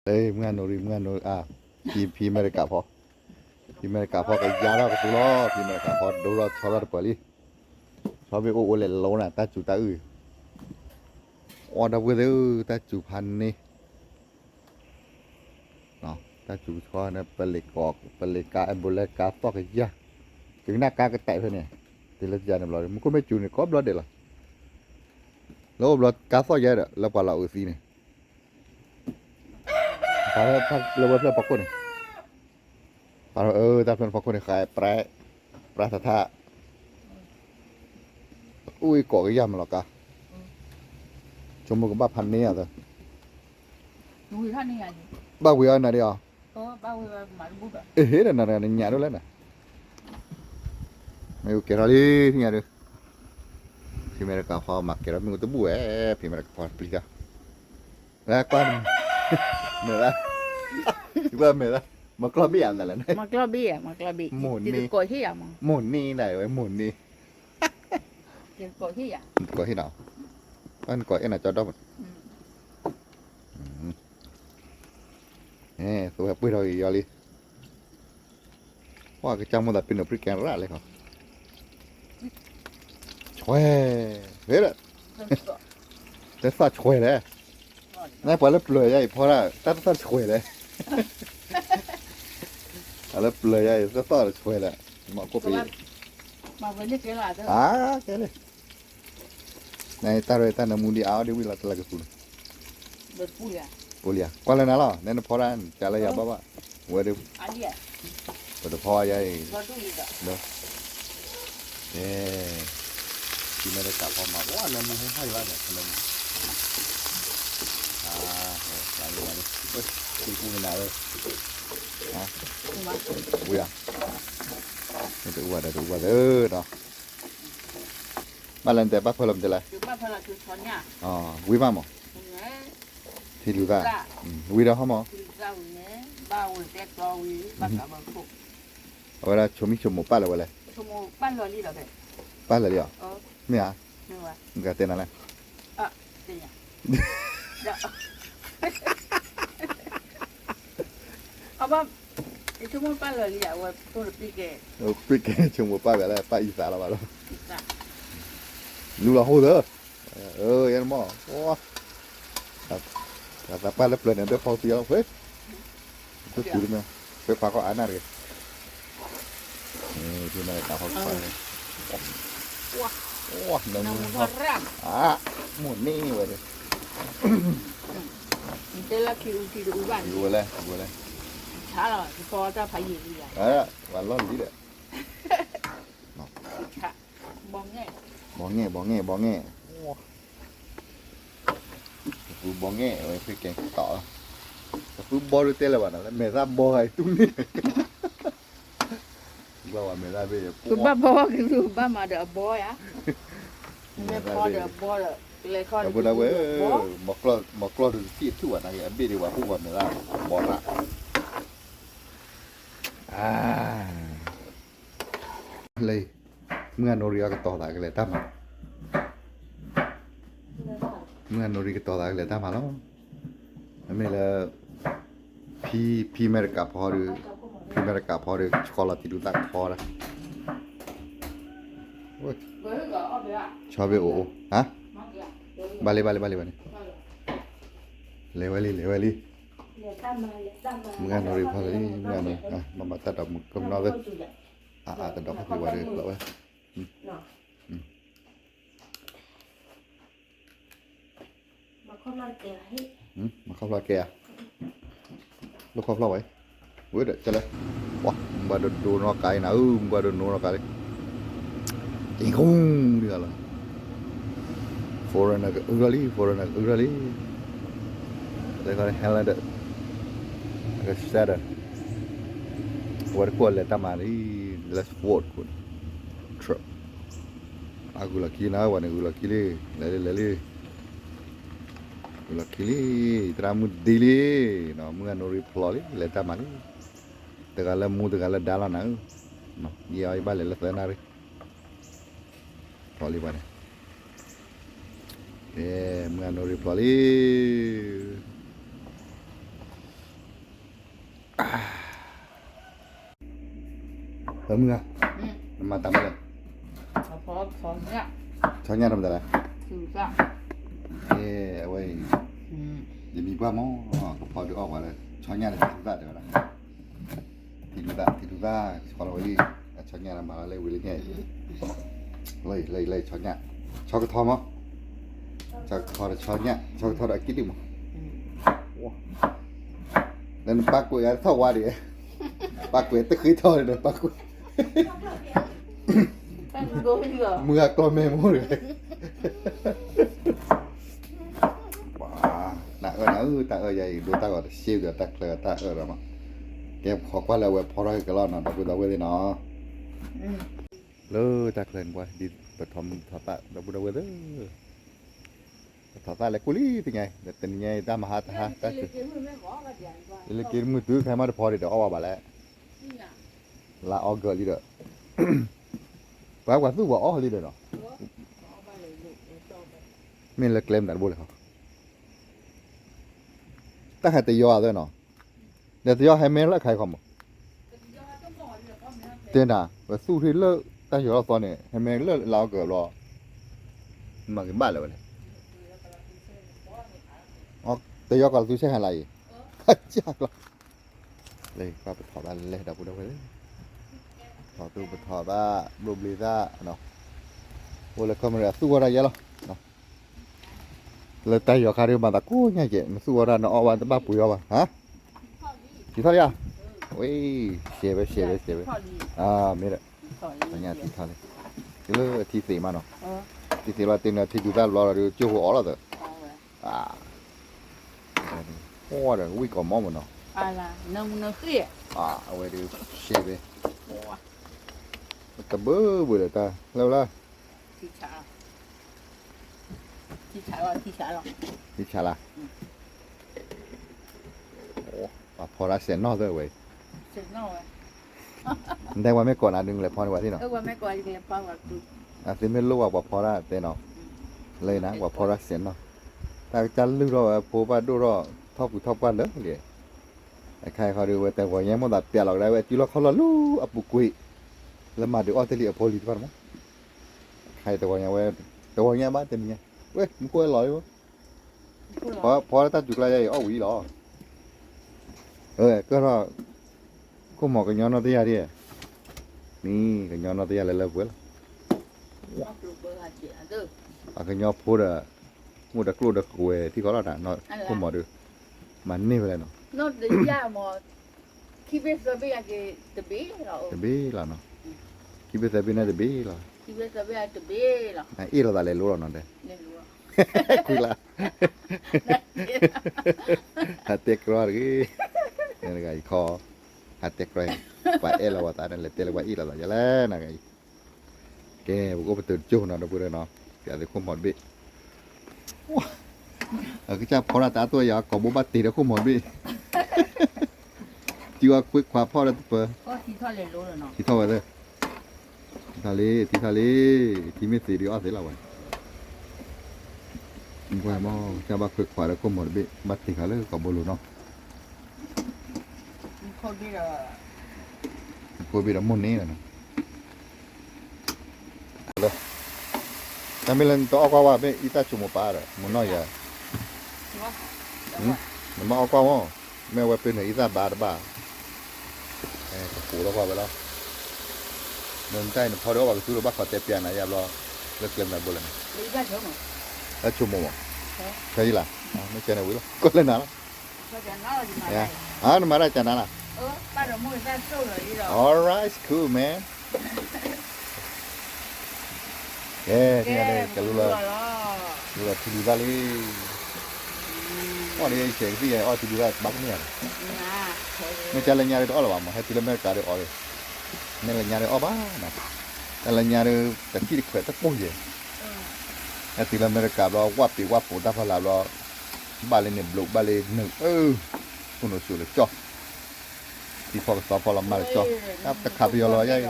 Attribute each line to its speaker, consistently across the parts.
Speaker 1: Menganuri pi mereka po pi mereka po cái giá đó cái thứ đó pi mereka po đâu ra cho ra được so với ô lên lâu nè ta chủ ta đâu có đâu ta chủพันนี่เนาะta chủ cho nó balik cá balik cá po cái giá cái nát cá cái tệ thôi nè thì là giá nằm rồiมันก็ไม่chủเนี่ยก็บล็อดเด็ดละแล้วบล็อดcá po giá đóแล้วปลาเราสิเนี่ยปลาเราเพื่อปลาคนเนี่ยปลาtaเป็นปลาคนเนี่ยขายปลาท่าอุ้ยเกาะcáiยำหรอกะชมมันก็บ้าพันนี้อ่ะแต่
Speaker 2: Nuôi thân này à?
Speaker 1: บ้าวิอันไหนดิอ่ะ
Speaker 2: Bao mà bút à?
Speaker 1: เฮ้ยนั่นnhà đó lên nèไม่รู้เกี่ยวอะไรที่เนี่ยดูพี่เมริกาฟอร์มักเกี่ยวกับมึงตัวบุ๋ยพี่เมริกาฟอร์ปลีกาแล้วก็เมื่อไรว่าเมื่อไรมากรอบบี้อันนั่นแหละ
Speaker 2: Maklabi. Di ko hiya mo.
Speaker 1: หมุนนี่ไหนไว้หมุนนี่
Speaker 2: Di ko hiya.
Speaker 1: ก่อที่ไหนอันก่อเอ็นอ่ะจอดได้หมดตัวแบบปุ้ยเราอีกอะไรว่าก็จำมันแต่เป็นแบบพริกแกงระเลยครับช่วยเฮ้ยจะสัตว์ช่วยเลยนี่พอแล้วเปลือยใหญ่พอละตัดช่วยเลยแล้วเปลือยใหญ่จะต่อช่วยเลยมาก็ไป
Speaker 2: Mà với những cái là đó.
Speaker 1: แกเลยในตาเรตันมูดีเอาเดี๋ยววิลาตะลักสุน
Speaker 2: Đợt vui à?
Speaker 1: ปุริยาก็แล้วนะล่ะเนี่ยพอแล้วจะอะไรบ้างวะวันเดียว
Speaker 2: Anh à?
Speaker 1: เปิดพอใหญ่
Speaker 2: Có đúng gì cả?
Speaker 1: เนาะที่ไม่ได้กลับพอมาว่าแล้วมันให้แล้วเนี่ยมันอะไรนี่เฮ้ยตีกูเป็นอะไรเลยฮะ
Speaker 2: Nhưng mà
Speaker 1: กูยังไม่ตัวว่าแต่ตัวว่าเนาะมาเล่นแต่ปั๊บพอลมจะไร
Speaker 2: từ ba phần là từ chọn nhà.
Speaker 1: อ๋อวิมาหมอ
Speaker 2: Nhé.
Speaker 1: ที่ดูกันวิเราเขาหมอ
Speaker 2: Từ rau nhé. Bao rồi tét rau ý. Ba cả bằng phục.
Speaker 1: เวลาชมชมหมูป้าเลยวันเลย
Speaker 2: Chúng mô ban rồi đi là vậy.
Speaker 1: ป้าเลยเหรอ ไม่อ่ะ
Speaker 2: Nhưng mà.
Speaker 1: มึงก็เต้นอะไร
Speaker 2: Đây nhỉ? Dạ. Ba. Chúng mô ban rồi đi à? Tôi được đi kể.
Speaker 1: ปิ๊กชมหมูป้าแบบอะไรป้าอีสานเราบ้าง
Speaker 2: Dạ.
Speaker 1: รู้ละโหเด้อยันหมอโอ้แต่ป้าแล้วเปลี่ยนเนี่ยเดี๋ยวพอเสียเฮ้ยก็คือเนี่ยไปพาเขาอ่านอะไรนี่ที่นั่นเขาไปว้าหนึ่ง
Speaker 2: Nằm thật ra.
Speaker 1: หมุนนี่เว้ย
Speaker 2: Thế là kiểu thì đủ bản.
Speaker 1: ดูเลยดูเลย
Speaker 2: Chả là thì có ra phải gì gì à?
Speaker 1: วันร้อนดีเด้อ
Speaker 2: Chả. Bóng nhẹ.
Speaker 1: บองแง่กูบองแง่ไว้คือแกงต่อแต่กูบอลเตะเลยวันนั้นแล้วเมซ่าบอยตุ้งนี่ว่าวันเมซ่าไป
Speaker 2: Cứ ba bó cái thứ ba mà đỡ bó á. Mẹ bó đỡ bó đỡ. Lấy con.
Speaker 1: แต่พวกเราหมอกล้อดูที่ทั่วนะอย่างบี้ดีกว่าพวกวันเมซ่าบอลละเลยเมื่อโนริยาก็ต่อหลายกันเลยตั้มเมื่อโนริก็ต่อหลายกันเลยตั้มมาแล้วไม่เลยพี่เมริกาพอหรือพี่เมริกาพอหรือช็อกโกแลตที่ดูตักพอละ
Speaker 2: Với gỡ vậy à?
Speaker 1: ชอบไปโอ้ฮะ
Speaker 2: Mắc kìa.
Speaker 1: บาลีเลวลีมึงอ่านโนริพอเลยมึงอ่านเลยมาตัดดอกมึงก็นอกเลยตัดดอกพี่ว่าเลยแล้วเว้ย
Speaker 2: Mà không làm kìa hết.
Speaker 1: มาเข้าปลาแกลูกเข้าปลาไว้เว้ยเดี๋ยวจะเลยว้ามึงมาดูนอกไก่นะมึงมาดูนอกไก่เลยจริงคงเดี๋ยวละforeigner ugali they got Helander agak sadar war ko le tamani let's vote kun trip aku lagi na wan aku lagi le aku lagi le tramu dili no mga no reply le tamani tegala mu tegala dalana no ya ai bale le tanari poli bane mga no reply เออมึงอ่ะ
Speaker 2: อืม
Speaker 1: มันมาตามมาเลย
Speaker 2: พอสองเนี่ย
Speaker 1: ช้อนยาทำอะไร
Speaker 2: ถือจ้ะ
Speaker 1: เอ้เอาไว้
Speaker 2: อืม
Speaker 1: อย่ามีว่าหม้อก็พอดูออกว่าเลยช้อนยาที่ดูได้เดี๋ยวนะที่ดูได้ขอเราไว้ดิช้อนยามาเลยวิลเลี่ยเลยช้อนยาช้อนกระทอมอ่ะช้อนกระทอช้อนยาช้อนกระทออะไรกินดิมั้ง
Speaker 2: อืม
Speaker 1: นั่นปากกูอยากเท่าว่าดิปากกูตะคือเท่าเลยปากกู
Speaker 2: ตั้งโดยเหรอ
Speaker 1: มือตัวแม่หมดเลยว้าหนักนะตาใหญ่ดูตาก่อนชิวกับตาเคลือตาแล้วมั้งแกขอกว่าแล้วเว้ยพอเราก็รอดนะตากูตาเว้ยเนาะ
Speaker 2: อืม
Speaker 1: เลยตาเคลือกว่าดีปฐมทอตาตากูตาเว้ยเลยทอตาเลยกุลีเป็นไงแต่เป็นไงตามหาตาฮะตาคือเล็กกินมือถือใครมาพอเดี๋ยวเอาว่าบ้าแล้วลาออกเกิดลีเด้อว่าว่าสู้ว่าอ๋อลีเด้อเนาะมีเล็กเล่มดัดบุเลยเขาตั้งแต่ตียอด้วยเนาะเดี๋ยวตียอให้เมนแล้วใครคอมเต้นอ่ะว่าสู้ที่เลิกตั้งอยู่เราตอนนี้ให้เมนเลิกเราเกิดรอมากินบ้านเลยวันนี้อ๋อตียอกับสู้ใช่อะไรยากหรอเลยก็ไปถอดบ้านเลยดับบุเลยถอดตู้ไปถอดบ้ารูปลีซ่าเนาะโอ้แล้วก็มันสู้อะไรเยอะหรอเนาะเลยแต่ยอคาริมาตะกู้ง่ายเจ๋งสู้อะไรเนาะวันตะบ้าปุ๋ยเอาฮะที่เท่าไหร่โอ้ยเสียไปไม่ได้ปัญญาที่เท่าไหร่ที่เลิกที่สี่มาเนาะที่เราเต็มที่ดูได้รอเราจู่หัวเราเถอะโอ้เดี๋ยววิ่งก่อนมอมันเนาะ
Speaker 2: อะไรน้ำมันเสีย
Speaker 1: เอาไว้ดูเสียไปตะเบ้อบุเลยตาแล้วล่ะ
Speaker 2: ที่ชาหรอ
Speaker 1: ที่ชาละโอ้พอรักเสียนนอกด้วยเว้ย
Speaker 2: เสร็จแล้วอ่ะ
Speaker 1: ได้ว่าไม่ก่อนอันนึงเลยพอดีกว่าที่เนาะ
Speaker 2: ว่าไม่ก่อนยังไงป้าว่าดู
Speaker 1: ที่ไม่รู้ว่าพอรักเต้เนาะเลยนะว่าพอรักเสียนเนาะแต่จันลือรอโผล่มาดูรอท็อปกันเลยเลยไอ้ใครเขาดูว่าแต่ว่ายังไม่ตัดเปลี่ยนหรอกได้เว้ยจีรอเขาละลู่อปุกุยแล้วมาดูออเทลีอโพลีที่บ้านมั้งใครแต่ว่ายังเว้ยแต่ว่ายังบ้านเต็มยังเว้ยมึงกลัวลอยวะพอแล้วตัดจุกไรอ้อหวีหรอก็รอก็หมอกันย้อนนอติยาดินี่กันย้อนนอติยาเลยเลยเว้ยกันย้อนพูดอะมูดกลูดกวยที่เขาเราด่าเนาะก็หมอดูมันนี่ไปเลยเนาะ
Speaker 2: no de ya mo kibe sabia que te be la
Speaker 1: te be la no kibe te be na te be la
Speaker 2: kibe sabia te be la
Speaker 1: na iro dale loro no de
Speaker 2: le lo
Speaker 1: cuila hate cror gi ne ga kho hate cror pa ela wa ta ne le te le wa ira la ya la na ga ke bu ko tu chu no do bu no ya de ko mo be cái cha phò là ta tôi giờ có bố bắt tì đó không muốn bị chưa quyết khóa phò là tụi
Speaker 2: có thì thôi le lo no
Speaker 1: thì thôi rồi thì thà lý thì mới xì đi ở thế là vậy quay mò cha bác quyết khóa là không muốn bị bắt tì khá là có bố luôn nó
Speaker 2: không biết là
Speaker 1: cô bị đóng môn này rồi rồi ta mới lên to qua bên ít ta chụp một ba rồi muốn nói giờ mình mau qua không mẹ qua bên này ít ra ba đó ba phủ đó qua vậy đó nên tay nó phao đó vào cái thứ đó bắt khỏi tép tiền này giờ lo lực lên là bù lên
Speaker 2: đi ra chỗ mà
Speaker 1: đã chụp một cái gì là mấy chơi này quý lắm có lên nào
Speaker 2: sao cho nó gì mà
Speaker 1: nó mà ra chơi nào là
Speaker 2: ba rồi mua ra sâu rồi đi rồi
Speaker 1: alright cool man yeah cái lula lula thì đi ra đi đi chơi cái gì thì đi ra bắt nữa mấy chơi là nhà đó là mà hay thì là mấy cái đó nên là nhà đó ba nè là nhà đó cái gì khỏe tất bôi gì hay thì là mấy cái đó quá phụ ta phải làm đó ba lên niệm lục ba lên nực con nó sửa được cho thì phò làm mà cho ta khắp vô rồi vậy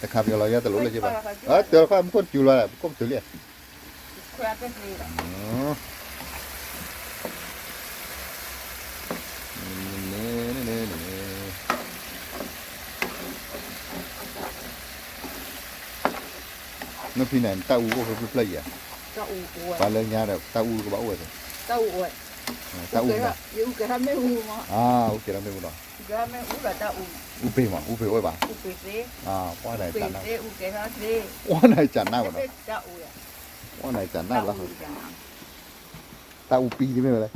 Speaker 1: ta khắp vô rồi vậy ta lú lên chứ bà từ đó con chịu rồi con chịu liền nó phi này tao u có cái play à
Speaker 2: เจ้าอูป่วย
Speaker 1: ba lên nhà rồi tao u có bảo rồi
Speaker 2: เจ้าอู
Speaker 1: tao u
Speaker 2: เก
Speaker 1: mà
Speaker 2: ะยูเกะไม่อูมั้ง
Speaker 1: ok lắm đây một đó
Speaker 2: เกะไม่อูกับเจ้าอู
Speaker 1: u phi mà u phi ôi bà
Speaker 2: อูเปเซ่
Speaker 1: qua này
Speaker 2: เป
Speaker 1: chán nào
Speaker 2: เซ่อูเกะเซ่
Speaker 1: qua này chán nào mà nó
Speaker 2: เจ้าอูอ่ะ
Speaker 1: qua này chán
Speaker 2: เจ้า
Speaker 1: nào là
Speaker 2: อูจัง
Speaker 1: tao u phi chứ mấy đây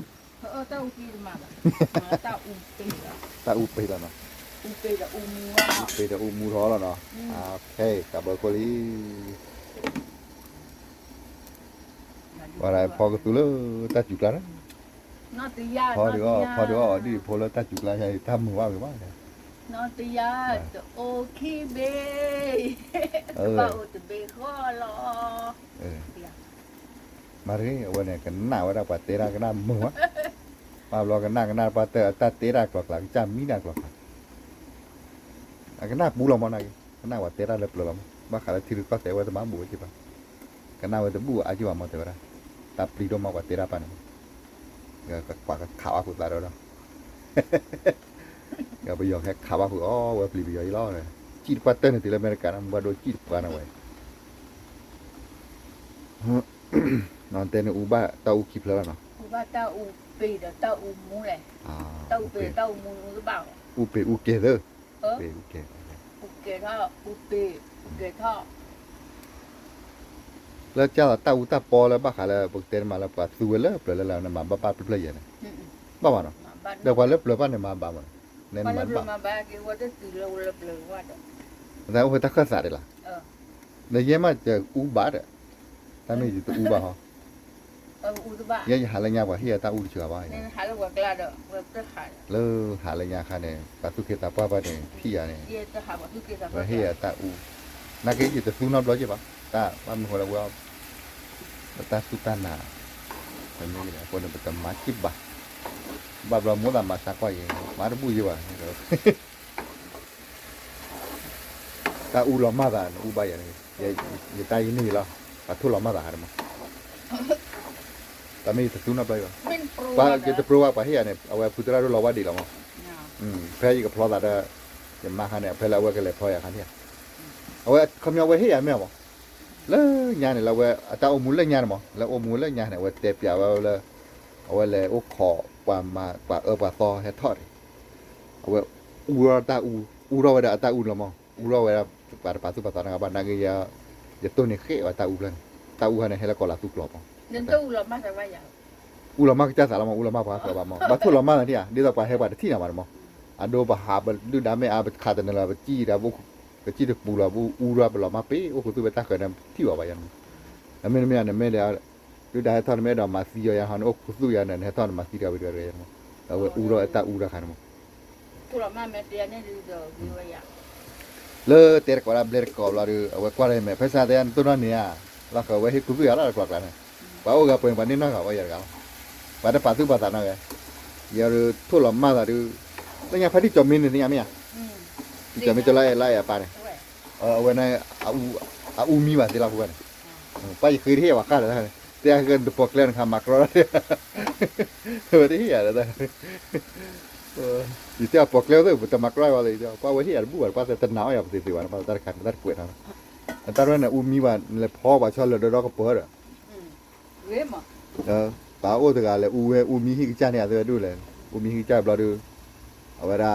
Speaker 2: เจ้าอูกี่มาบ้างเจ้าอูเปย์
Speaker 1: tao u phi là nó
Speaker 2: อูเปย์กับอูมัว
Speaker 1: u phi là u mu đó là nó ok cả bờ cô lý qua này phò cái túi lơ ta chụp lá đó
Speaker 2: นอติยา
Speaker 1: พอดีว่าดีพอแล้วตาจุกลายให้ทำมือว่าไปว่าน
Speaker 2: อติยาโอเคเบย์บ่าวจะเบย์ข้อรอ
Speaker 1: มาเรื่อยวันนี้กันหน้าว่าเราปะเตระกันหน้ามือวะมาลอกันหน้าปะเตะตาเตระกลักหลังจำมีหน้ากลักกันหน้าปูเรามาหน้ากันหน้าว่าเตระเล็บเราบ้าขาดที่รึก็แต่ว่าจะมาบูจิปะกันหน้าว่าจะบูอาชีวะมาเตระตาปลีโดมาว่าเตระปะเนี่ยก็กว่าข่าวอาคุตาเราก็ไปยอมแค่ข่าวอาคุอ๋อว่าปลีไปย่อยล้อเลยจีดกว่าเต้นที่เราเมริกันมาโดนจีดกว่านะเว้ยนอนเต้นอูบ้าเต้าอูคิดแล้วเนาะ
Speaker 2: อูบ้าเต้าอูปีเดเต้าอูมูเลยเต้าปีเต้ามูหรือเปล่า
Speaker 1: อูเปอูเกเด้อ
Speaker 2: เป
Speaker 1: อูเก
Speaker 2: อูเกท่ออูปีอูเกท่อ
Speaker 1: แล้วเจ้าเต้าอูตาปอแล้วบ้าขาแล้วปกเต้นมาแล้วปัดสู้แล้วเปล่าแล้วนะมาบ้าป้าเปล่าอย่างนี้บ้ามาเนาะเดี๋ยววันเล็บเปล่าบ้านเนี่ยมาบ้ามันเน้น
Speaker 2: มัน
Speaker 1: มา
Speaker 2: เล็บ
Speaker 1: บ้า
Speaker 2: มาบ้ากี่ว่าจะตีเราเล็บเลยว่าเด้อ
Speaker 1: แต่ว่าถ้าข้าสัตว์ล่ะในเยี่ยมจะอูบ้าเด้อถ้าไม่จะอูบ้าฮะ
Speaker 2: อูตุบ้า
Speaker 1: ยังหาอะไรยากกว่าเฮียตาอูเชื่อบ้า
Speaker 2: เนี่ยหาแล้วว่ากล้าเด้อว่าจะหา
Speaker 1: แล้วหาอะไรยากค่ะเนี่ยปัดสุเกตาป้าป้าเนี่ยพี่ยาเนี่ย
Speaker 2: เย่จะหาว่าทุกเกี่ยวกับ
Speaker 1: ว่าเฮียตาอูนักเก็ตจะสู้นับร้อยใช่ปะตาว่ามันหัวเราว่าตาสุตานาเป็นยังไงคนเป็นตมาจิบบ้าบ้าเราหมดแต่มาสักว่าอย่างมาดูบุยว่ะตาอูเรามาได้อูบ้าอย่างนี้อย่าตายนี่ละปัดทุเรามาได้หรือมั้งแต่ไม่จะสู้นับร้อยว่ะ
Speaker 2: เป็นโปร
Speaker 1: ว่าจะปรูว่าไปเฮียเนี่ยเอาไว้พุทธราดูเราว่าดีแล้วมั้งแพ้ยี่กับพลอดแต่จะมาคันเนี่ยแพ้เราไว้กันเลยพออย่างคันเนี่ยเอาไว้คำยาวไว้เฮียไม่เอาแล้วงานเนี่ยเราไว้แต่อมูลเรื่องงานมั้งแล้วอมูลเรื่องงานเนี่ยไว้เตะเปียเอาไว้เลยเอาไว้เลยโอ้ขอกว่ามาว่ากว่าต่อให้ทอดเอาไว้อูเราตาอูเราไว้ตาอูเรามั้งอูเราไว้ป่าป่าสุภาษานะครับบ้านนักเรียนจะตัวเนี่ยเขี้ยวตาอูเลยตาอูคันเนี่ยให้เราก่อนละสุกหลอกมั้ง
Speaker 2: เดินตู้เรามาแต่ว่าอย่าง
Speaker 1: อุลามะจะสารมาอุลามะพาสบามบัตุลามะเนี่ยเดี๋ยวไปให้บัดที่น่ะมันมั้งอันโดบหาบัดดูดาไม่อาบัดขาดนั่นละบัดจี้ดาบุกจี้ตะปูละบุอูราบละมาเป้โอ้โหตัวเบต้าเกิดที่ว่าไปยังแล้วไม่เนี่ยไม่ได้ดูดาท่านไม่ได้มาซียาหันโอ้คุสุยานั่นให้ท่านมาซีราไปเรื่อยๆมั้งแล้วอูราตาอูราขันมั้ง
Speaker 2: ตู้เรามาเมเตียเนี่ยดูเดี๋ยวดูว่าอย่าง
Speaker 1: เลเตะกว่าเบลกอลาดูเอาไว้กว่าเลยไหมภาษาเดียนตัวนั้นเนี่ยแล้วก็ไว้ให้คุสุยาละกว่ากันนะว่าโอ้กับเป็นวันนี้น้องเขาว่าอย่างกันpada patu bata na ga ya ru thola ma da ru la nya phati chomin ni nya me ya chomin to la ya pa ne wa na u mi ba ti la hu ba ne pa yi khiri wa ka da te ga de poklen kha makro da wa ti ya da yi te poklen da ta makro wa le pa wa hi ya bu ba pa ta na ya ti wa pa ta kha ta ku na ta ro na u mi ba le pho ba cho le do ko po da
Speaker 2: เว้ยมั้ง
Speaker 1: ป่าโอ้ตะกาเลยอูมีฮิกจานเนี่ยตัวดูเลยอูมีฮิกจานบลาดูเอาไว้ได้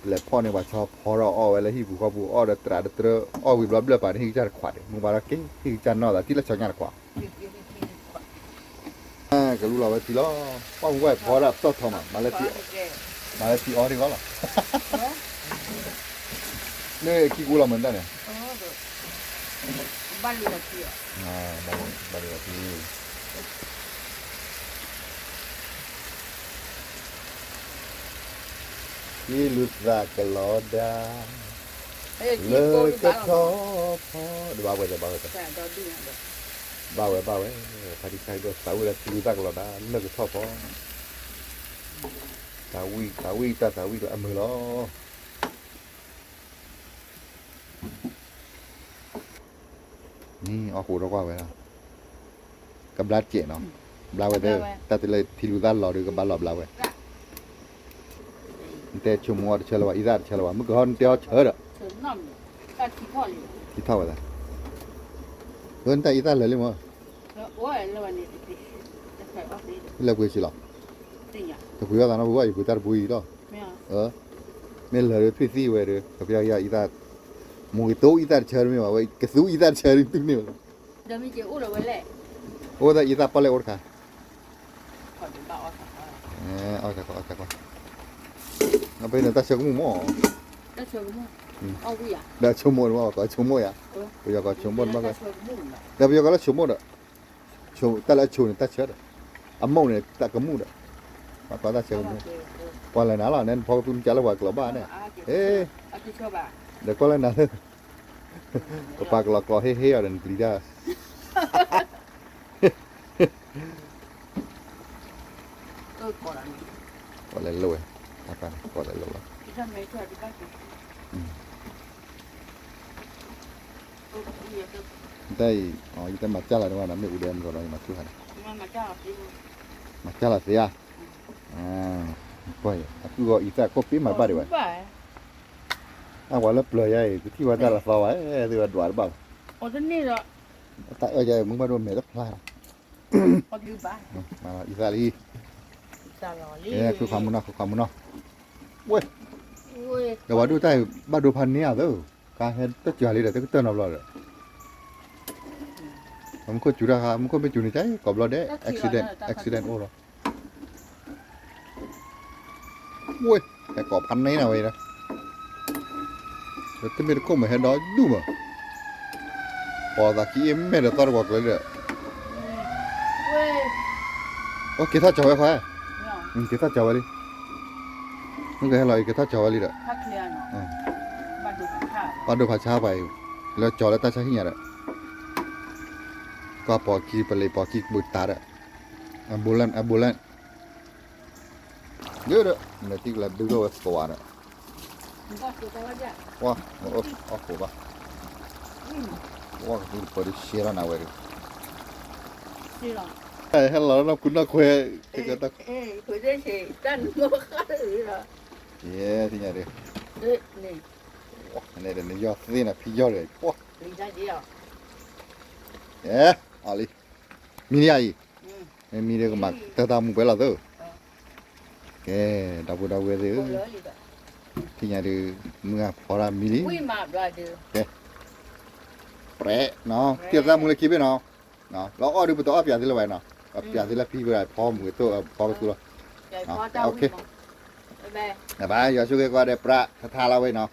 Speaker 1: เลยพ่อเนี่ยว่าชอบพอเราอ้อไว้แล้วฮิบุกบุอ้อเดตราเดตรอ้อวิบลับเลยป่าฮิกจานขวาดมึงบาราเก่งฮิกจานนอละที่ละชอบงานขวาก็รู้เราว่าที่ละป้าไว้พอแล้วต่อทอมาเลยที่อ้อที่ก็ละเนี่ยกี่กูเราเหมือนกันเนี่ย
Speaker 2: บ้านเราเกี่ยว
Speaker 1: บ้านเราที่ที่ลุสระกลอดาเลยก็ท้อพอดูบ้าเว้ยบ้าเว้ย
Speaker 2: แต่ดอดูนะ
Speaker 1: บ้าเว้ยพอดีใครก็สาวเลยที่ลุสระกลอดาเลยก็ท้อพอสาวีก็อเมริกนี่เอาหูเราว่าไว้แล้วกับบลาเจเนาะบลาเว้ยเด้อแต่ที่เลยที่ลุสระหล่อดูกับบลาหล่อบลาเว้ยแต่ชั่วโมงเชลวะอีดาเชลวะมึงก็ฮอนเตียวเชิดอ่ะ
Speaker 2: เฉินน้ำแต่ที่พ่อเลย
Speaker 1: ที่เท่าไหร่ เพิ่นแต่อีตาเลยเลยมั้ง
Speaker 2: แล้วโอ้ยแล้ววันนี้จะใส่ออกดี
Speaker 1: เลิกไปสิล่ะ
Speaker 2: จริงอ่ะ
Speaker 1: ถ้าคุยกันนะบ่ว่าอยู่ตาบุยล่ะ
Speaker 2: ไม่เอา
Speaker 1: ไม่เลยพี่ซี่เว้ยกับยาอีตามูกิโตอีตาเชิญไม่มาเว้ยกระสูอีตาเชิญตึ้งนี่
Speaker 2: เดี๋ยวมีเจ้าอุ้ยเลยเว้ยแหละ
Speaker 1: โอ้แต่อีตาปเลยอดค่ะ
Speaker 2: ก่อนจะบ้าออกสักหน่อย
Speaker 1: เอาจากก่อนเอาไปเนี่ยตาเชิญกูมั่ว
Speaker 2: แล้วชวนมึงเอาวิ่งอ่ะ
Speaker 1: เดี๋ยวชั่วโมงว่าก็ชั่วโมงอ่ะไปยาก็ชั่วโมงมาก
Speaker 2: ชวนมึงอ่ะ
Speaker 1: เดี๋ยวไปยาก็ละชั่วโมงอ่ะชั่วแต่ละชั่วเนี่ยตาเชิญอ่ะโมงเนี่ยตากระมูดอ่ะก็ตาเชิญพอเลยนะล่ะนั่นพอคุณจะละว่ากลับบ้านเนี่ย
Speaker 2: อาทิตย์ชอบอ่ะ
Speaker 1: เดี๋ยวก็เลยนะก็ปากละก็เฮ้ๆอะไรนี่ได้
Speaker 2: ก่อนนี้
Speaker 1: ก็เลยรวยอาการก็เลยรวย
Speaker 2: ที่ท่านไม่ช่วยที่บ้านกิน
Speaker 1: ได้อ๋ออีแต่มาจ้าละว่านะไม่อุดมก็เลยมาช่วย
Speaker 2: มาเจ้าสิ
Speaker 1: มาจ้าละเสียไปกูก็อีแต่ก็ปีมาบ้านดีวะว่าแล้วเปลือยที่ว่าจ้าละสาวที่ว่าดวานบ้าง
Speaker 2: โอ้ตอนนี้เหรอ
Speaker 1: แต่มึงมาโดนเมย์พลาด
Speaker 2: พออยู่บ้าน
Speaker 1: มาอีสาลี
Speaker 2: ตลอดเลย
Speaker 1: คือความมุนเนาะเว้ย
Speaker 2: อุ้ย
Speaker 1: แต่ว่าดูใต้บ้านดูพันเนี่ยเด้อการเห็นตะจ่าลีเด้อตะเตือนเอาเลยมันก็จุดราคามันก็ไม่จุดในใจกอบเราได้ accident โอ้หรอเว้ยแต่กอบพันนี้นะเว้ยนะแต่ไม่ได้ก็ไม่เห็นดอกดูมั้งพอตะกี้ไม่ได้ตัดกว่าเลยเด้อ
Speaker 2: เว้ย
Speaker 1: โอเคถ้าจ่อยค่อย
Speaker 2: เนี่ย
Speaker 1: kita jawaliมึงก็ให้เราkita jawali ละ
Speaker 2: ถ้าเคลียร์เนาะบ้านดูข้าว
Speaker 1: ปาดูภาษาไปแล้วจอแล้วตาใช้เหี้ยละก็ปอกีไปเลยปอกีบุตตาละambulanเยอะละนั่นที่ละดูก็สกวาละ
Speaker 2: มันก็สุดแล้วจ้ะ
Speaker 1: ว้าโอ้โหบ้าว้าดูพอดีเชียร์นะเว้ย
Speaker 2: สิหรอ
Speaker 1: ฮัลโหลน้องคุณน้าคุยก็ตะ
Speaker 2: คุยได้เฉยตั้นโม่ข้าหรือเหรอ
Speaker 1: ที่ไหนดิ
Speaker 2: นี่
Speaker 1: ว้าเนี่ยเดี๋ยวนี้ยอดสินะพี่ยอดเลยว้า
Speaker 2: ดีใจเดียว
Speaker 1: Ali mini ai mini ko mak ta ta mu pe la do ke da bu da we de
Speaker 2: โอ้เลยเลย
Speaker 1: ti nya de mu ga phora mini
Speaker 2: วิ่งมาด้วยเด้อ
Speaker 1: pre no ti ta mu le ki be no no lo o du bu to a pya de le ba no a pya de la pi ba pho mu to pho tu lo
Speaker 2: ใจพอเจ้าวิ่งไป
Speaker 1: ba ba yo su ke kwa de pra tha la we no